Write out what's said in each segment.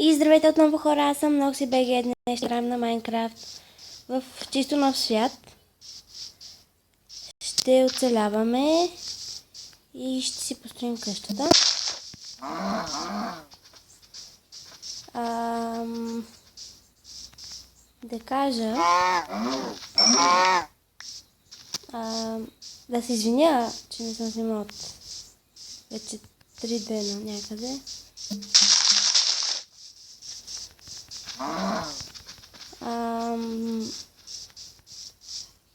И здравейте отново, хора, аз съм NoxyBG. Днес ще играем на Майнкрафт в чисто нов свят. Ще оцеляваме и ще си построим къщата. Да кажа, да се извиня, че не съм снимал от вече 3 дена някъде.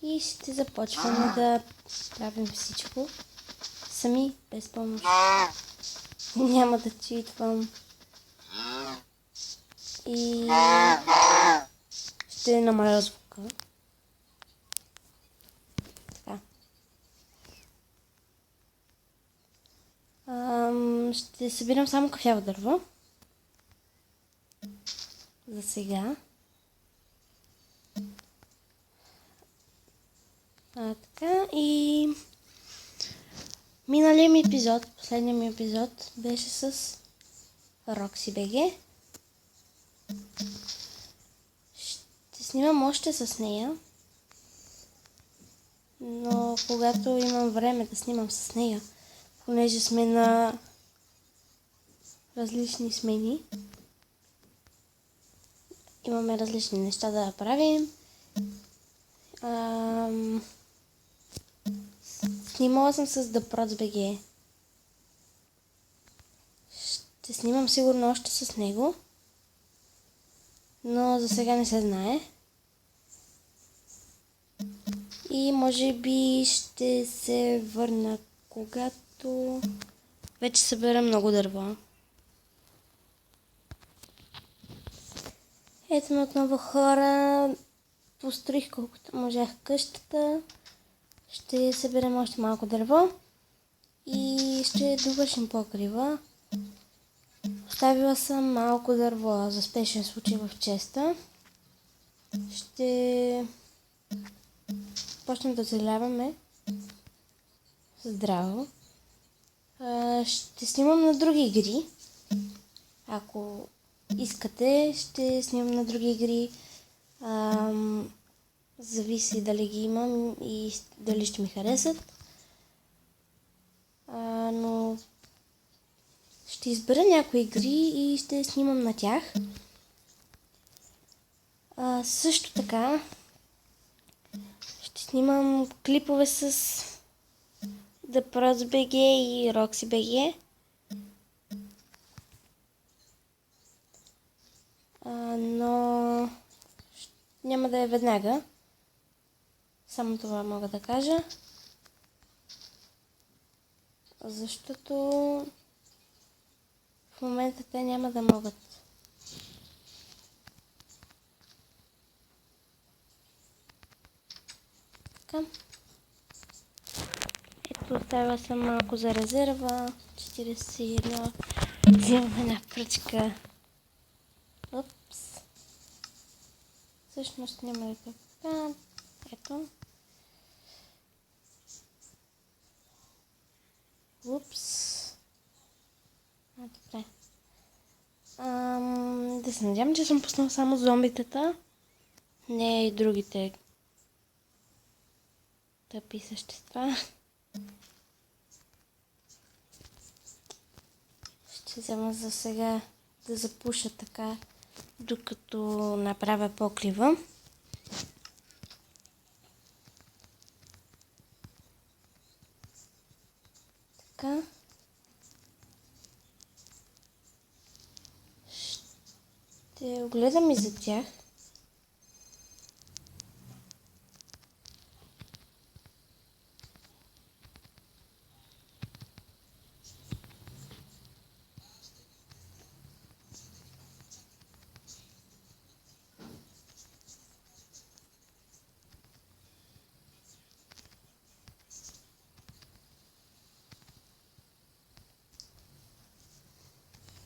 И ще започваме да правим всичко сами, без помощ. Няма да читвам. И ще намаля звука. Така. Ще събирам само кафяво дърво. За сега. Така и миналият ми епизод, последният ми епизод беше с RoxyBG. Ще снимам още с нея, но когато имам време да снимам с нея, понеже сме на различни смени, имаме различни неща да правим. Снимала съм с TheProtsBG. Ще снимам сигурно още с него, но за сега не се знае. И може би ще се върна, когато вече събера много дърво. Ето ме отново, хора. Построих колкото можах къщата. Ще съберем още малко дърво и ще довършим покрива. Оставила съм малко дърво за спешен случай в честа. Ще почнем да оцеляваме здраво. Ще снимам на други игри. Ако искате, ще снимам на други игри. Зависи дали ги имам и дали ще ми харесат. Но ще избера някои игри и ще снимам на тях. Също така ще снимам клипове с TheProtsBG и RoxyBG. Но няма да е веднага. Само това мога да кажа. Защото в момента те няма да могат. Така. Ето, оставила съм малко за резерва. 41. Взимам една пръчка. Упс. Всъщност няма да така. Ето. Упс. Добре. Да се надявам, че съм пуснал само зомбитата. Не и другите тъпи същества. Ще взема за сега да запуша така, докато направя покрива. Така. Ще огледам и за тях.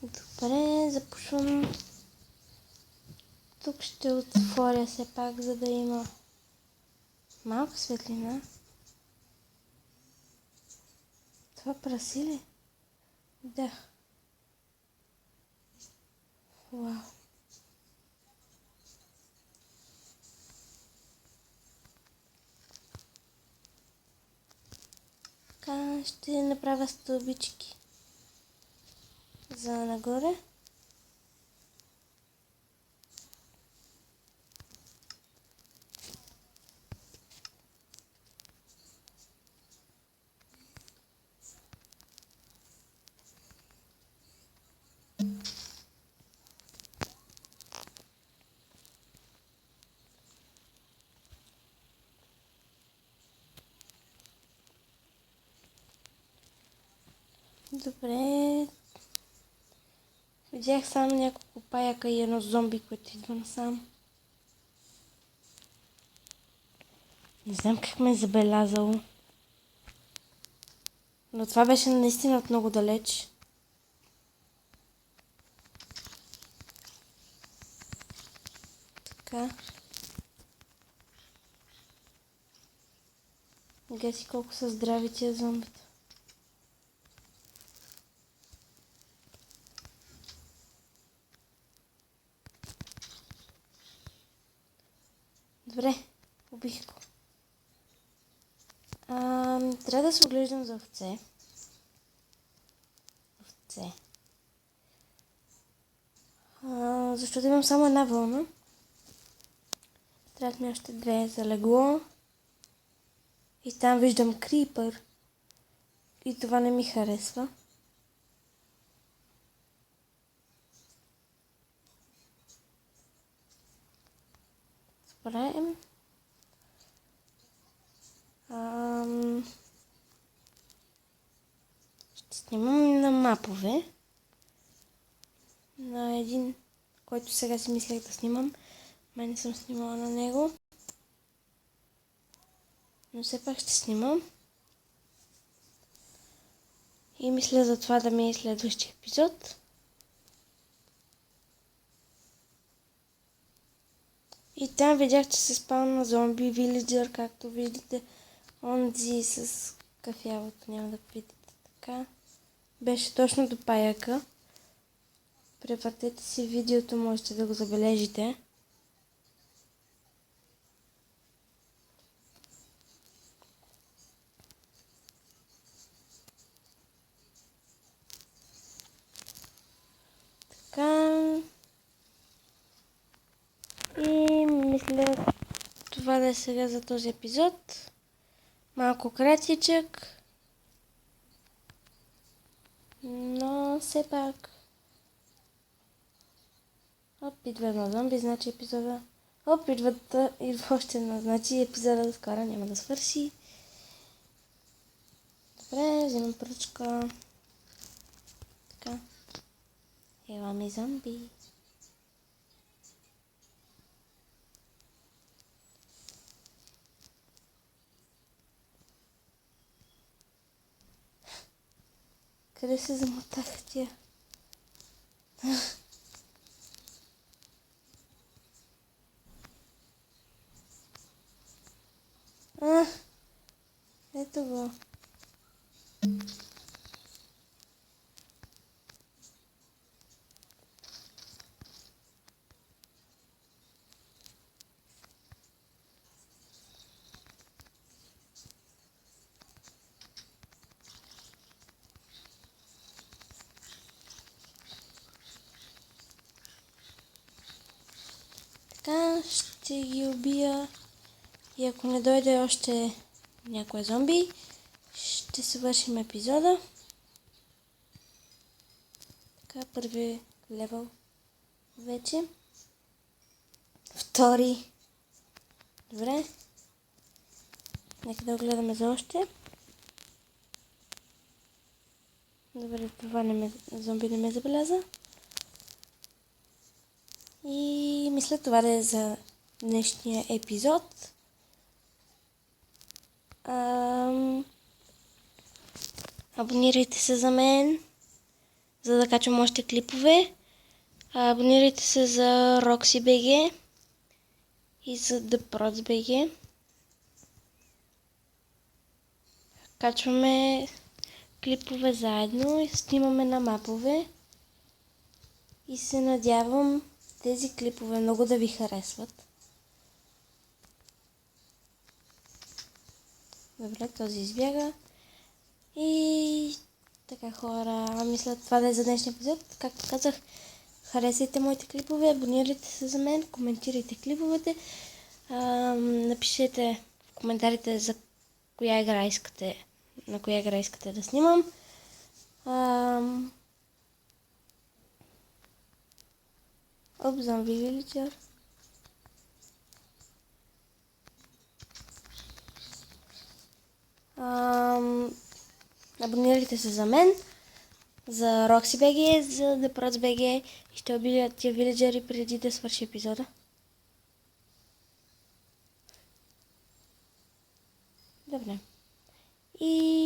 Добре, започвам. Тук ще отворя все пак, за да има малко светлина. Това праси ли? Да. Вау. Така, ще направя стълбички за нагоре. Добре. Видях само няколко паяка и едно зомби, което идва насам. Не знам как ме е забелязало. Но това беше наистина от много далеч. Така. Гаси колко са здрави тия зомбита. Добре, убих го. Трябва да се оглеждам за овце. Защото имам само една вълна. Трябват ми още две за легло. И там виждам крипър. И това не ми харесва. Добре. Ще снимам на мапове. На един, който сега си мислех да снимам. Май не съм снимала на него. Но все пак ще снимам. И мисля за това да ми е следващия епизод. И там видях, че се спална зомби вилиджър, както виждате. Онзи с кафявото, няма да видите така. Беше точно до паяка. Превъртете си видеото, можете да го забележите. Така. И мисля това да е сега за този епизод. Малко кратичък. Но все пак. Идва едно зомби, значи епизода. Идва още едно, значи епизода скоро няма да свърши. Добре, взимам пръчка. Така. Ела ми зомби. Къде се замотаха тия? Ето го. Така, ще ги убия. И ако не дойде още някой зомби, ще свършим епизода. Така, първи левел вече. Втори. Добре. Нека да огледаме за още. Добре, това зомби не ме забеляза. И мисля това да е за днешния епизод. Абонирайте се за мен, за да качвам още клипове. Абонирайте се за RoxyBG и за TheProdsBG. Качваме клипове заедно и снимаме на мапове. И се надявам тези клипове много да ви харесват. Добре, този избяга. И така, хора, мисля това да е за днешния епизод. Както казах, харесайте моите клипове, абонирайте се за мен, коментирайте клиповете. Напишете в коментарите за коя игра искате, на коя игра искате да снимам. Zombie Villager. Абонирайте се за мен, за RoxyBG, за TheProtsBG и ще обидя тия вилиджери преди да свърши епизода. Добре. И